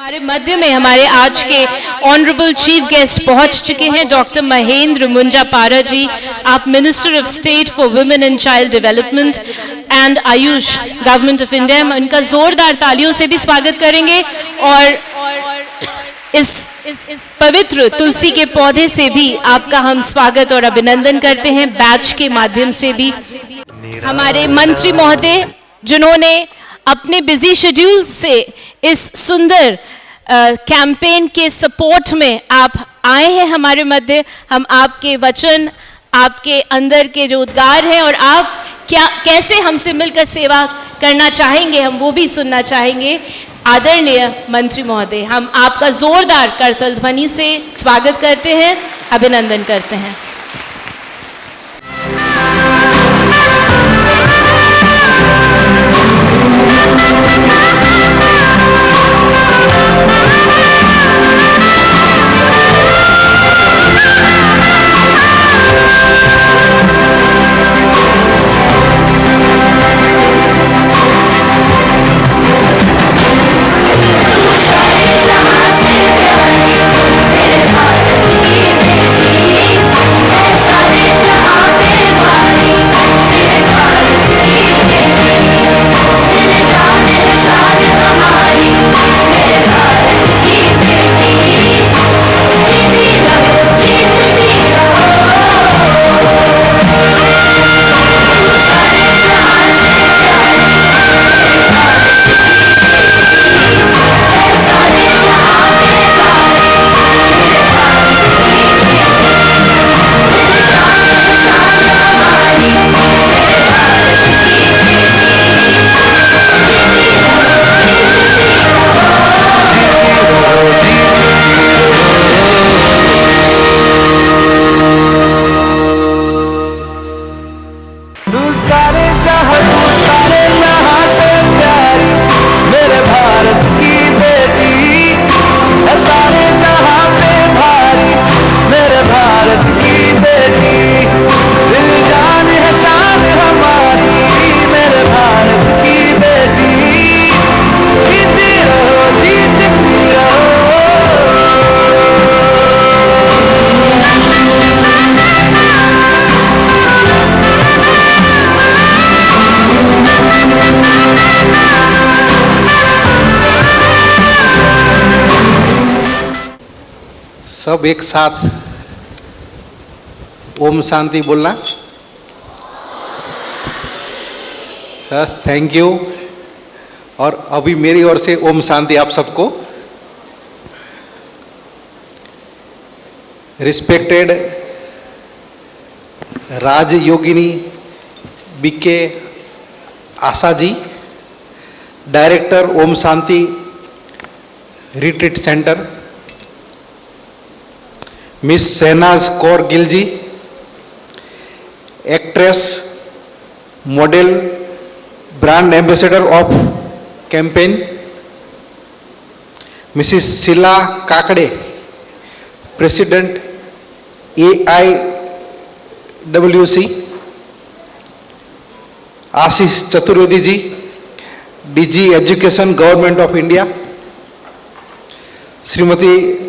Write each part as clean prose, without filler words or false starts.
हमारे मध्य में हमारे आज के ऑनरेबल चीफ गेस्ट पहुंच चुके हैं डॉक्टर महेंद्र मुंजापारा जी। आप minister of state for women and child development and Ayush government of India. हम उनका जोरदार तालियों से भी स्वागत करेंगे और इस पवित्र तुलसी के पौधे से भी आपका हम स्वागत और अभिनंदन करते हैं, बैच के माध्यम से भी। हमारे मंत्री महोदय जिन्होंने अपने बिजी शेड्यूल से इस सुंदर कैंपेन के सपोर्ट में आप आए हैं हमारे मध्य। हम आपके वचन, आपके अंदर के जो उद्गार हैं और आप क्या कैसे हमसे मिलकर सेवा करना चाहेंगे, हम वो भी सुनना चाहेंगे। आदरणीय मंत्री महोदय, हम आपका जोरदार करताल ध्वनि से स्वागत करते हैं, अभिनंदन करते हैं। सब एक साथ ओम शांति बोलना। Sir thank you. और अभी मेरी ओर से ओम शांति आप सबको। Respected Rajyogini BK Asha ji, director Om Shanti retreat centre, miss Shehnaz Kaur Gill ji, actress, model, brand ambassador of campaign, Mrs Sheela Kakade, president AIWC, Ashish Chaturvedi ji, DG education government of India, Shrimati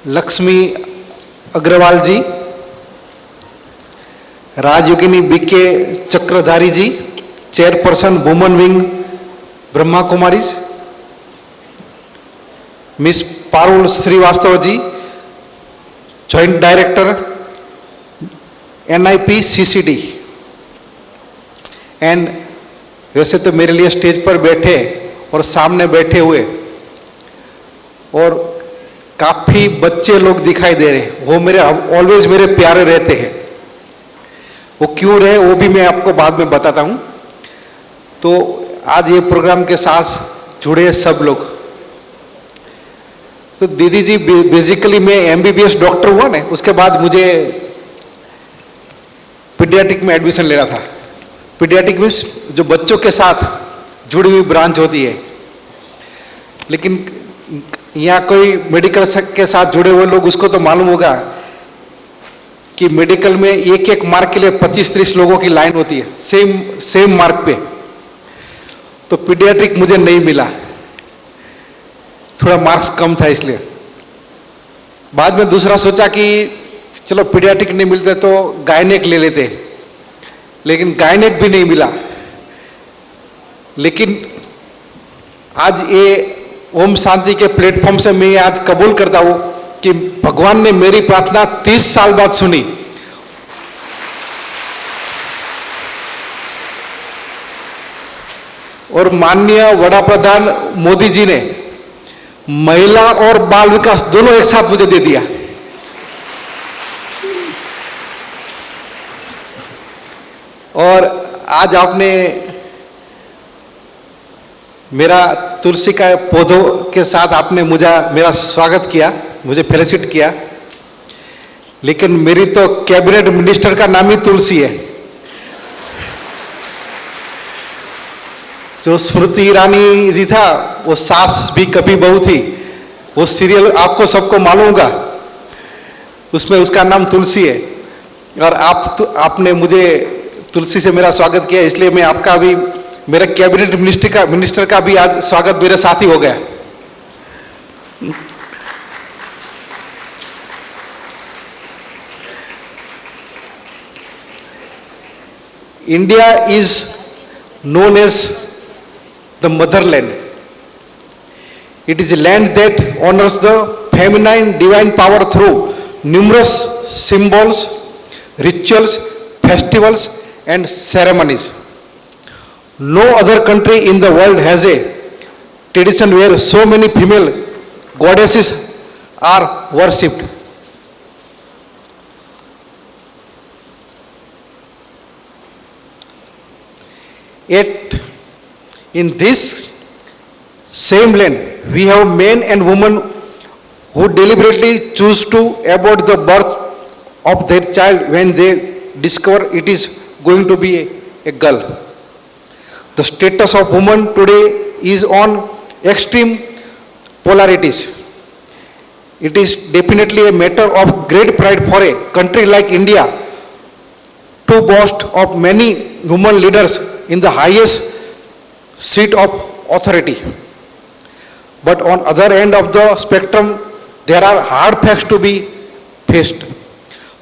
Lakshmi Agarwal ji, Rajyogini BK Chakradhari ji, chairperson women wing Brahma Kumaris, miss Parul Srivastava ji, joint director NIP CCD। And वैसे तो मेरे लिए स्टेज पर बैठे और सामने बैठे हुए और काफ़ी बच्चे लोग दिखाई दे रहे हैं, वो मेरे ऑलवेज मेरे प्यारे रहते हैं। वो क्यों रहे वो भी मैं आपको बाद में बताता हूँ। तो आज ये प्रोग्राम के साथ जुड़े सब लोग। तो दीदी जी, बेसिकली मैं MBBS डॉक्टर हुआ ना, उसके बाद मुझे पीडियाट्रिक में एडमिशन लेना था। पीडियाट्रिक मीन्स जो बच्चों के साथ जुड़ी हुई ब्रांच होती है। लेकिन यहाँ कोई मेडिकल के साथ जुड़े हुए लोग, उसको तो मालूम होगा कि मेडिकल में एक एक मार्क के लिए 25-30 लोगों की लाइन होती है, सेम मार्क पे। तो पीडियाट्रिक मुझे नहीं मिला, थोड़ा मार्क्स कम था इसलिए। बाद में दूसरा सोचा कि चलो पीडियाट्रिक नहीं मिलते तो गायनेक ले लेते, लेकिन गायनेक भी नहीं मिला। लेकिन आज ये ओम शांति के प्लेटफॉर्म से मैं आज कबूल करता हूं कि भगवान ने मेरी प्रार्थना 30 साल बाद सुनी। और माननीय वड़ा प्रधान मोदी जी ने महिला और बाल विकास दोनों एक साथ मुझे दे दिया। और आज आपने मेरा तुलसी का पौधों के साथ आपने मेरा स्वागत किया, मुझे फेलिसिट किया, लेकिन मेरी तो कैबिनेट मिनिस्टर का नाम ही तुलसी है। जो स्मृति ईरानी जी था, वो सास भी कभी बहू थी, वो सीरियल आपको सबको मालूम होगा, उसमें उसका नाम तुलसी है। और आपने मुझे तुलसी से मेरा स्वागत किया, इसलिए मैं आपका भी, मेरा कैबिनेट मिनिस्टर का भी आज स्वागत मेरे साथ ही हो गया। India is known as the motherland. It is a land that honors the feminine divine power through numerous symbols, rituals, festivals and ceremonies. No other country in the world has a tradition where so many female goddesses are worshipped. Yet, in this same land, we have men and women who deliberately choose to abort the birth of their child when they discover it is going to be a girl. The status of women today is on extreme polarities. It is definitely a matter of great pride for a country like India to boast of many women leaders in the highest seat of authority. But on other end of the spectrum, there are hard facts to be faced.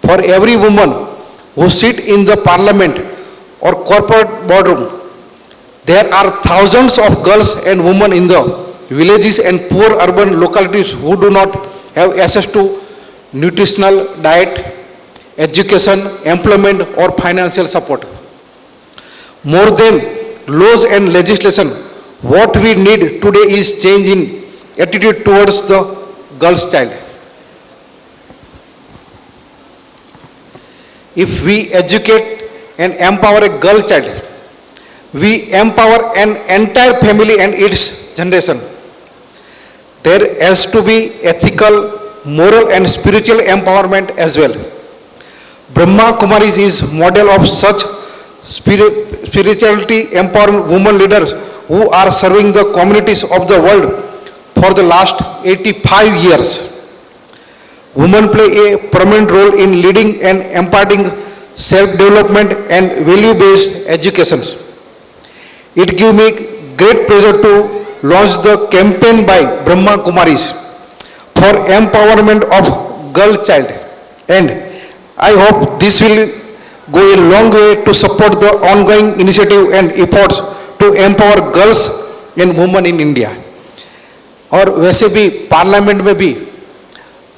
For every woman who sit in the parliament or corporate boardroom, there are thousands of girls and women in the villages and poor urban localities who do not have access to nutritional diet, education, employment or financial support. More than laws and legislation, what we need today is change in attitude towards the girl's child. If we educate and empower a girl child, we empower an entire family and its generation. There has to be ethical, moral and spiritual empowerment as well. Brahma Kumaris is model of such spirituality empowering women leaders who are serving the communities of the world for the last 85 years. Women play a prominent role in leading and imparting self-development and value-based education. It gives me great pleasure to launch the campaign by Brahma Kumaris for empowerment of girl child, and I hope this will go a long way to support the ongoing initiative and efforts to empower girls and women in India. और वैसे भी parliament में भी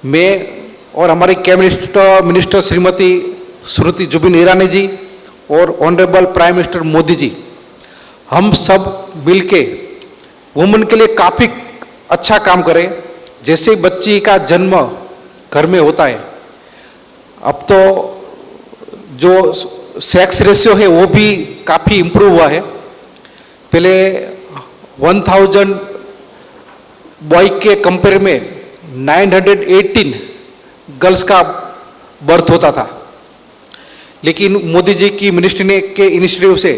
मैं और हमारी cabinet minister Shrimati Smriti Zubin Irani ji और honourable prime minister Modi ji, हम सब मिलके वुमेन के लिए काफ़ी अच्छा काम करें। जैसे बच्ची का जन्म घर में होता है, अब तो जो सेक्स रेशियो है वो भी काफ़ी इम्प्रूव हुआ है। पहले 1000 बॉय के कंपेयर में 918 गर्ल्स का बर्थ होता था, लेकिन मोदी जी की मिनिस्ट्री ने के इनिशिएटिव से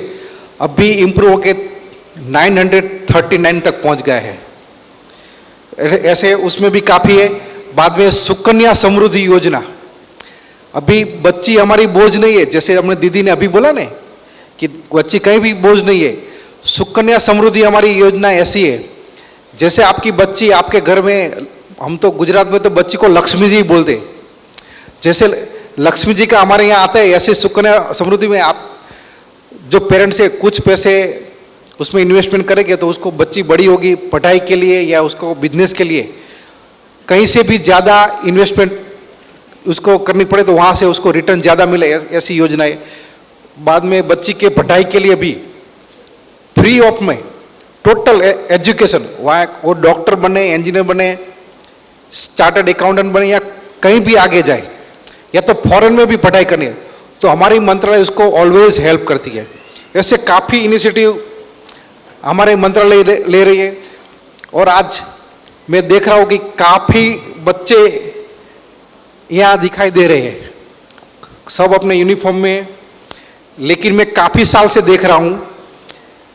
अभी इम्प्रूव होकर 939 तक पहुंच गया है। ऐसे उसमें भी काफ़ी है। बाद में सुकन्या समृद्धि योजना, अभी बच्ची हमारी बोझ नहीं है, जैसे अपने दीदी ने अभी बोला ना कि बच्ची कहीं भी बोझ नहीं है। सुकन्या समृद्धि हमारी योजना ऐसी है जैसे आपकी बच्ची आपके घर में, हम तो गुजरात में तो बच्ची को लक्ष्मी जी बोलते हैं, जैसे लक्ष्मी जी का हमारे यहाँ आता है, ऐसे सुकन्या समृद्धि में आप जो पेरेंट्स से कुछ पैसे उसमें इन्वेस्टमेंट करेंगे तो उसको बच्ची बड़ी होगी पढ़ाई के लिए या उसको बिजनेस के लिए कहीं से भी ज़्यादा इन्वेस्टमेंट उसको करनी पड़े तो वहाँ से उसको रिटर्न ज़्यादा मिले, ऐसी योजनाएं। बाद में बच्ची के पढ़ाई के लिए भी फ्री ऑफ में टोटल एजुकेशन, वहाँ वो डॉक्टर बने, इंजीनियर बने, चार्टर्ड अकाउंटेंट बने या कहीं भी आगे जाए या तो फॉरेन में भी पढ़ाई करनी है तो हमारी मंत्रालय उसको ऑलवेज हेल्प करती है। ऐसे काफ़ी इनिशिएटिव हमारे मंत्रालय ले रही है। और आज मैं देख रहा हूँ कि काफ़ी बच्चे यहाँ दिखाई दे रहे हैं, सब अपने यूनिफॉर्म में। लेकिन मैं काफ़ी साल से देख रहा हूँ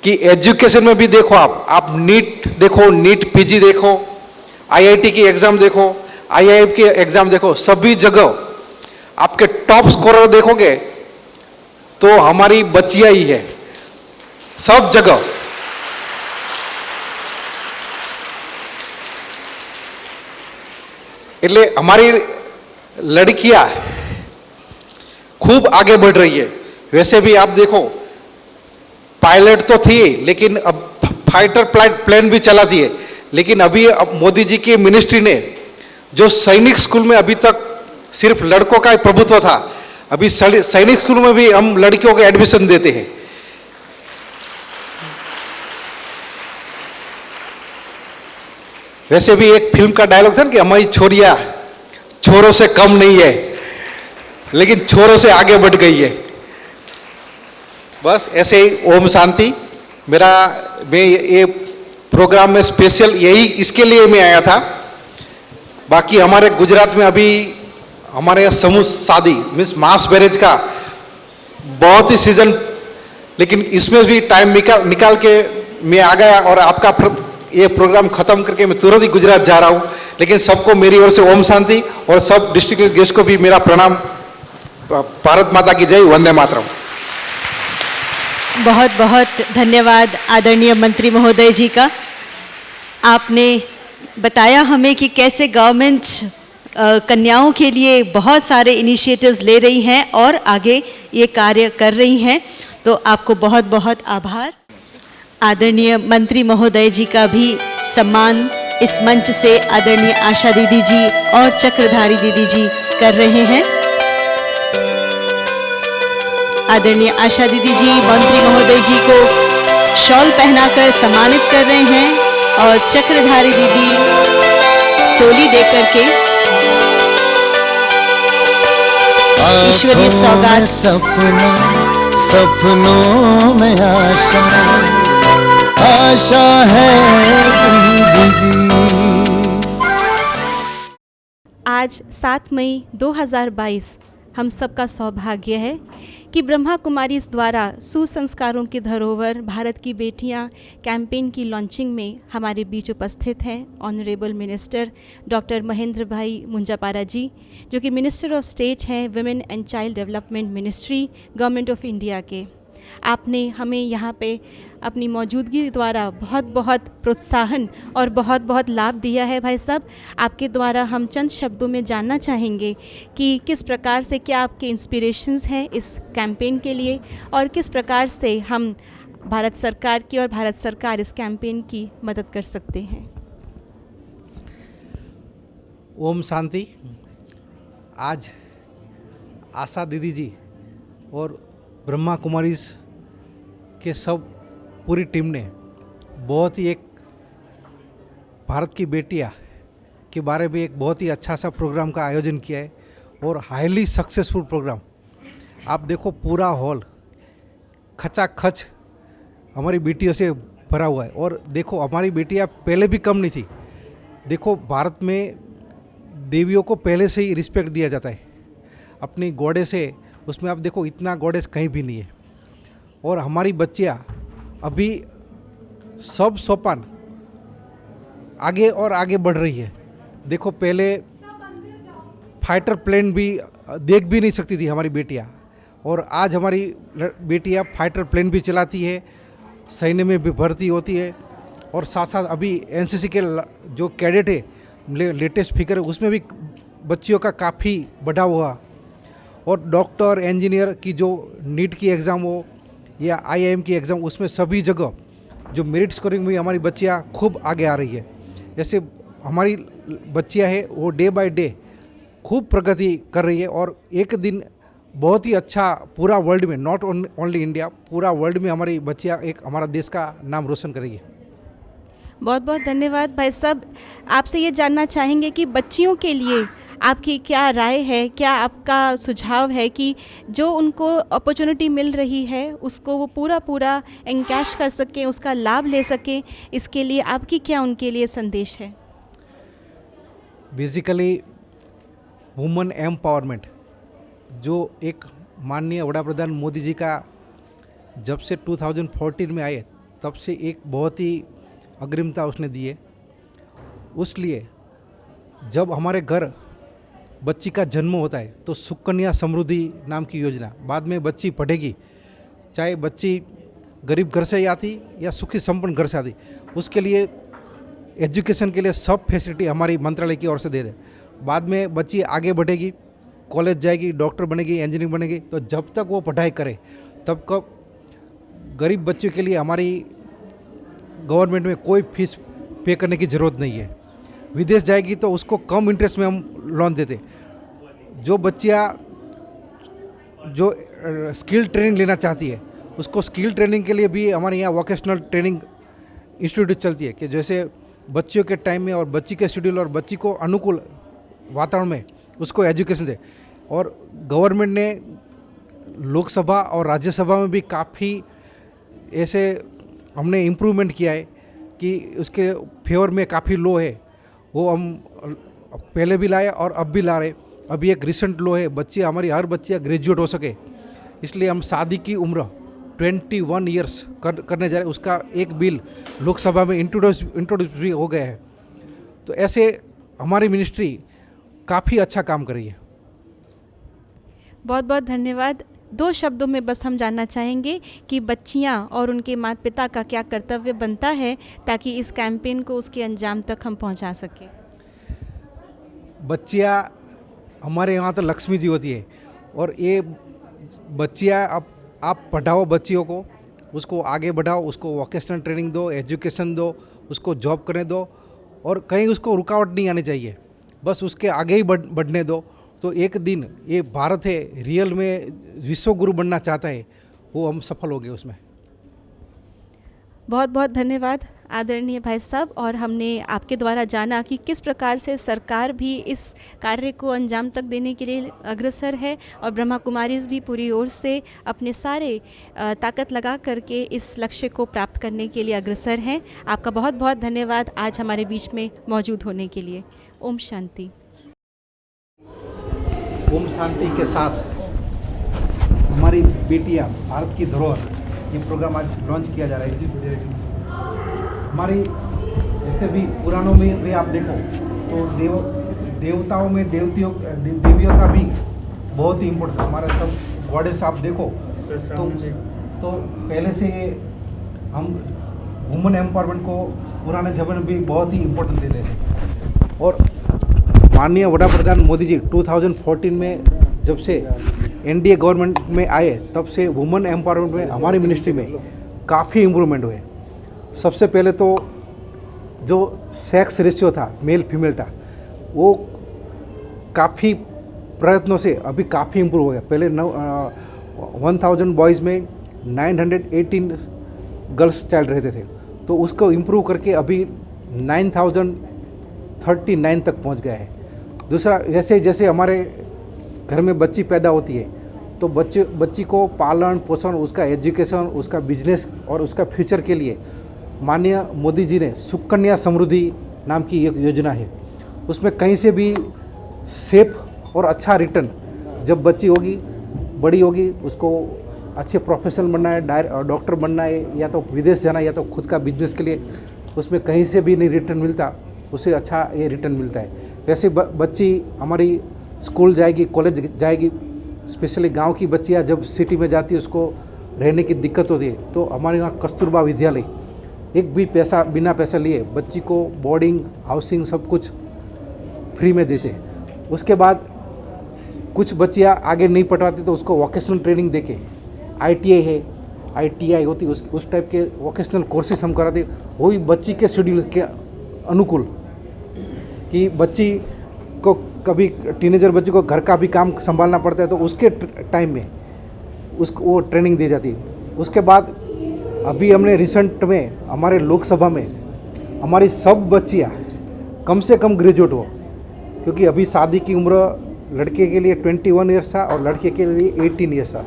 कि एजुकेशन में भी देखो, आप नीट देखो, नीट पीजी देखो, आईआईटी की एग्ज़ाम देखो, आईआईएम की एग्ज़ाम देखो, सभी जगह आपके टॉप स्कोरर देखोगे तो हमारी बच्चियां ही है, सब जगह। એટલે हमारी लड़कियां खूब आगे बढ़ रही है। वैसे भी आप देखो पायलट तो थी लेकिन अब फाइटर प्लेन भी चलाती है। लेकिन अभी अब मोदी जी की मिनिस्ट्री ने जो सैनिक स्कूल में अभी तक सिर्फ लड़कों का ही प्रभुत्व था, अभी सैनिक स्कूल में भी हम लड़कियों को एडमिशन देते हैं। वैसे भी एक फिल्म का डायलॉग था ना कि हमारी छोरियां छोरों से कम नहीं है, लेकिन छोरों से आगे बढ़ गई है। बस ऐसे ही ओम शांति। मैं ये प्रोग्राम में स्पेशल यही इसके लिए मैं आया था। बाकी हमारे गुजरात में अभी हमारे यहाँ समूह शादी मीन्स मास मैरिज का बहुत ही सीजन, लेकिन इसमें भी टाइम निकाल के मैं आ गया और आपका ये प्रोग्राम खत्म करके मैं तुरंत ही गुजरात जा रहा हूँ। लेकिन सबको मेरी ओर से ओम शांति और सब डिस्ट्रिक्ट गेस्ट को भी मेरा प्रणाम। भारत माता की जय, वंदे मातरम। बहुत बहुत धन्यवाद आदरणीय मंत्री महोदय जी का। आपने बताया हमें कि कैसे गवर्नमेंट कन्याओं के लिए बहुत सारे इनिशिएटिव्स ले रही हैं और आगे ये कार्य कर रही हैं, तो आपको बहुत बहुत आभार। आदरणीय मंत्री महोदय जी का भी सम्मान इस मंच से आदरणीय आशा दीदी जी और चक्रधारी दीदी जी कर रहे हैं। आदरणीय आशा दीदी जी मंत्री महोदय जी को शॉल पहनाकर सम्मानित कर रहे हैं और चक्रधारी दीदी चोली देकर के ईश्वरीय सौगात। सपनों में आशा है जिंदगी। आज 7 मई 2022 हम सबका सौभाग्य है कि ब्रह्मा कुमारीज द्वारा सुसंस्कारों की धरोहर भारत की बेटियां कैंपेन की लॉन्चिंग में हमारे बीच उपस्थित हैं ऑनरेबल मिनिस्टर डॉक्टर महेंद्र भाई मुंजापारा जी, जो कि मिनिस्टर ऑफ स्टेट हैं women and child development ministry government of India के। आपने हमें यहाँ पे अपनी मौजूदगी द्वारा बहुत बहुत प्रोत्साहन और बहुत बहुत लाभ दिया है। भाई साहब, आपके द्वारा हम चंद शब्दों में जानना चाहेंगे कि किस प्रकार से क्या आपके इंस्पिरेशंस हैं इस कैंपेन के लिए और किस प्रकार से हम भारत सरकार की और भारत सरकार इस कैंपेन की मदद कर सकते हैं। ओम शांति। आज आशा दीदी जी और ब्रह्मा कुमारीज के सब पूरी टीम ने बहुत ही एक भारत की बेटियां के बारे में एक बहुत ही अच्छा सा प्रोग्राम का आयोजन किया है और हाईली सक्सेसफुल प्रोग्राम। आप देखो पूरा हॉल खचाखच हमारी बेटियों से भरा हुआ है। और देखो हमारी बेटियां पहले भी कम नहीं थी। देखो भारत में देवियों को पहले से ही रिस्पेक्ट दिया जाता है अपनी गॉडेस से, उसमें आप देखो इतना गॉडेस कहीं भी नहीं है। और हमारी बच्चियां अभी सब सोपान आगे और आगे बढ़ रही है। देखो पहले फाइटर प्लेन भी देख भी नहीं सकती थी हमारी बेटियां, और आज हमारी बेटियां फाइटर प्लेन भी चलाती है, सैन्य में भी भर्ती होती है। और साथ साथ अभी एनसीसी के जो कैडेट है लेटेस्ट फिगर है उसमें भी बच्चियों का काफ़ी बढ़ाव हुआ। और डॉक्टर इंजीनियर की जो नीट की एग्ज़ाम हो या आईआईएम की एग्ज़ाम, उसमें सभी जगह जो मेरिट स्कोरिंग में हमारी बच्चियाँ खूब आगे आ रही है। जैसे हमारी बच्चियाँ हैं वो डे बाय डे खूब प्रगति कर रही है और एक दिन बहुत ही अच्छा पूरा वर्ल्ड में, नॉट ओनली इंडिया, पूरा वर्ल्ड में हमारी बच्चियाँ एक हमारा देश का नाम रोशन करेगी। बहुत बहुत धन्यवाद भाई साहब। आपसे ये जानना चाहेंगे कि बच्चियों के लिए आपकी क्या राय है, क्या आपका सुझाव है कि जो उनको अपॉर्चुनिटी मिल रही है उसको वो पूरा एनकैश कर सकें, उसका लाभ ले सकें, इसके लिए आपकी क्या उनके लिए संदेश है? बेसिकली वुमेन एम्पावरमेंट जो एक माननीय वड़ा प्रधान मोदी जी का जब से 2014 में आए तब से एक बहुत ही अग्रिमता उसने दी है। उसलिए जब हमारे घर बच्ची का जन्म होता है तो सुकन्या समृद्धि नाम की योजना, बाद में बच्ची पढ़ेगी, चाहे बच्ची गरीब घर से आती या सुखी संपन्न घर से आती, उसके लिए एजुकेशन के लिए सब फैसिलिटी हमारी मंत्रालय की ओर से दे रहे। बाद में बच्ची आगे बढ़ेगी, कॉलेज जाएगी, डॉक्टर बनेगी, इंजीनियर बनेगी, तो जब तक वो पढ़ाई करे तब तक गरीब बच्चों के लिए हमारी गवर्नमेंट में कोई फीस पे करने की ज़रूरत नहीं है। विदेश जाएगी तो उसको कम इंटरेस्ट में हम लोन देते। जो बच्चियाँ जो स्किल ट्रेनिंग लेना चाहती है उसको स्किल ट्रेनिंग के लिए भी हमारे यहाँ वोकेशनल ट्रेनिंग इंस्टीट्यूट चलती है कि जैसे बच्चियों के टाइम में और बच्ची के शेड्यूल और बच्ची को अनुकूल वातावरण में उसको एजुकेशन दे। और गवर्नमेंट ने लोकसभा और राज्यसभा में भी काफ़ी ऐसे हमने इम्प्रूवमेंट किया है कि उसके फेवर में काफ़ी लॉ है, वो हम पहले भी लाए और अब भी ला रहे। अभी एक रिसेंट लॉ है, बच्चे हमारी हर बच्चियाँ ग्रेजुएट हो सके, इसलिए हम शादी की उम्र 21 ईयर्स करने जा रहे हैं। उसका एक बिल लोकसभा में इंट्रोड्यूस भी हो गया है। तो ऐसे हमारी मिनिस्ट्री काफ़ी अच्छा काम कर रही है। बहुत बहुत धन्यवाद। 2 शब्दों में बस हम जानना चाहेंगे कि बच्चियां और उनके माता पिता का क्या कर्तव्य बनता है ताकि इस कैंपेन को उसके अंजाम तक हम पहुंचा सकें। बच्चियां हमारे यहाँ तो लक्ष्मी जी होती है और ये बच्चियां आप पढ़ाओ बच्चियों को, उसको आगे बढ़ाओ, उसको वोकेशनल ट्रेनिंग दो, एजुकेशन दो, उसको जॉब करने दो और कहीं उसको रुकावट नहीं आनी चाहिए, बस उसके आगे ही बढ़ने दो। तो एक दिन ये भारत है रियल में विश्व गुरु बनना चाहता है, वो हम सफल हो गए उसमें। बहुत बहुत धन्यवाद आदरणीय भाई साहब। और हमने आपके द्वारा जाना कि किस प्रकार से सरकार भी इस कार्य को अंजाम तक देने के लिए अग्रसर है और ब्रह्मा कुमारीज भी पूरी ओर से अपने सारे ताकत लगा करके इस लक्ष्य को प्राप्त करने के लिए अग्रसर हैं। आपका बहुत बहुत धन्यवाद आज हमारे बीच में मौजूद होने के लिए। ओम शांति। ओम शांति के साथ हमारी बेटियां भारत की धरोहर ये प्रोग्राम आज लॉन्च किया जा रहा है। हमारी ऐसे भी पुराणों में भी आप देखो तो देवताओं में देवियों का भी बहुत ही इम्पोर्टेंट, हमारे सब गॉडेस आप देखो तो पहले से हम वुमेन एम्पावरमेंट को पुराने ज़माने में भी बहुत ही इम्पोर्टेंट देते थे। और माननीय वड़ा प्रधान मोदी जी 2014 में जब से एनडीए गवर्नमेंट में आए तब से वुमेन एम्पावरमेंट में हमारी मिनिस्ट्री में काफ़ी इम्प्रूवमेंट हुए। सबसे पहले तो जो सेक्स रेशियो था मेल फीमेल का वो काफ़ी प्रयत्नों से अभी काफ़ी इम्प्रूव हो गया। पहले 1000 बॉयज़ में 918 गर्ल्स चाइल्ड रहते थे, तो उसको इम्प्रूव करके अभी 9039 तक पहुंच गया है। दूसरा, जैसे जैसे हमारे घर में बच्ची पैदा होती है तो बच्ची को पालन पोषण, उसका एजुकेशन, उसका बिजनेस और उसका फ्यूचर के लिए माननीय मोदी जी ने सुकन्या समृद्धि नाम की एक योजना है। उसमें कहीं से भी सेफ और अच्छा रिटर्न, जब बच्ची होगी बड़ी होगी उसको अच्छे प्रोफेशनल बनना है, डॉक्टर बनना है, या तो विदेश जाना है या तो खुद का बिजनेस के लिए, उसमें कहीं से भी नहीं रिटर्न मिलता, उसे अच्छा ये रिटर्न मिलता है। वैसे बच्ची हमारी स्कूल जाएगी, कॉलेज जाएगी, स्पेशली गांव की बच्चियां जब सिटी में जाती है उसको रहने की दिक्कत होती है, तो हमारे यहाँ कस्तूरबा विद्यालय एक भी पैसा बिना पैसा लिए बच्ची को बोर्डिंग हाउसिंग सब कुछ फ्री में देते। उसके बाद कुछ बच्चियाँ आगे नहीं पढ़ाती तो उसको वोकेशनल ट्रेनिंग देके ITI है, ITI होती, उस टाइप के वोकेशनल कोर्सेज हम कराते, वही बच्ची के शेड्यूल के अनुकूल, कि बच्ची को कभी टीनेजर बच्ची को घर का भी काम संभालना पड़ता है तो उसके टाइम में उसको वो ट्रेनिंग दी जाती है। उसके बाद अभी हमने रिसेंट में हमारे लोकसभा में हमारी सब बच्चियाँ कम से कम ग्रेजुएट हो, क्योंकि अभी शादी की उम्र लड़के के लिए 21 ईयर्स था और लड़के के लिए 18 ईयर्स था।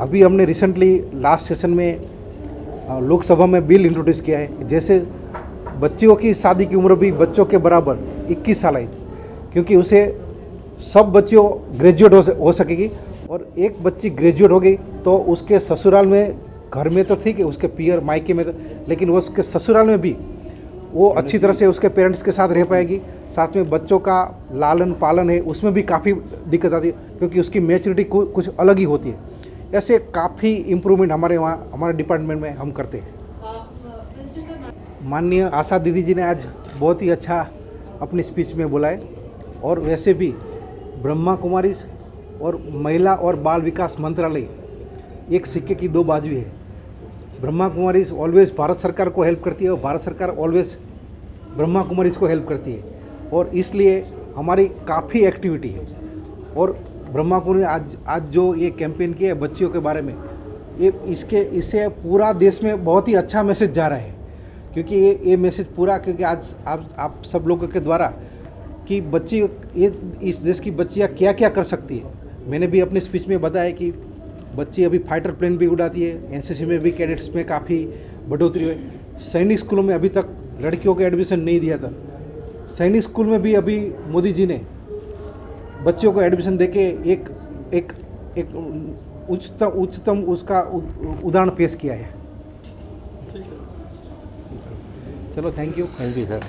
अभी हमने रिसेंटली लास्ट सेशन में लोकसभा में बिल इंट्रोड्यूस किया है, जैसे बच्चियों की शादी की उम्र भी बच्चों के बराबर 21 साल है, क्योंकि उसे सब बच्चियों ग्रेजुएट हो सकेगी। और एक बच्ची ग्रेजुएट हो गई तो उसके ससुराल में, घर में तो ठीक है, उसके पियर मायके में तो, लेकिन वो उसके ससुराल में भी वो अच्छी तरह से उसके पेरेंट्स के साथ रह पाएगी। साथ में बच्चों का लालन पालन है, उसमें भी काफ़ी दिक्कत आती है, क्योंकि उसकी मैच्योरिटी कुछ अलग ही होती है। ऐसे काफ़ी इम्प्रूवमेंट हमारे वहाँ हमारे डिपार्टमेंट में हम करते हैं। माननीय आशा दीदी जी ने आज बहुत ही अच्छा अपनी स्पीच में बोला है। और वैसे भी ब्रह्मा कुमारी और महिला और बाल विकास मंत्रालय एक सिक्के की दो बाजू है। ब्रह्मा कुमारी ऑलवेज भारत सरकार को हेल्प करती है और भारत सरकार ऑलवेज ब्रह्मा कुमारी को हेल्प करती है, और इसलिए हमारी काफ़ी एक्टिविटी है। और ब्रह्मा कुमारी आज जो ये कैंपेन किया है बच्चियों के बारे में, इससे पूरा देश में बहुत ही अच्छा मैसेज जा रहा है, क्योंकि ये मैसेज पूरा, क्योंकि आज आप सब लोगों के द्वारा कि बच्ची ये इस देश की बच्चियाँ क्या क्या कर सकती है। मैंने भी अपनी स्पीच में बताया कि बच्ची अभी फाइटर प्लेन भी उड़ाती है, NCC में भी कैडेट्स में काफ़ी बढ़ोतरी हुई। सैनिक स्कूलों में अभी तक लड़कियों को एडमिशन नहीं दिया था, सैनिक स्कूल में भी अभी मोदी जी ने बच्चियों को एडमिशन देके एक उच्चतम उसका उदाहरण पेश किया है। चलो थैंक यू सर।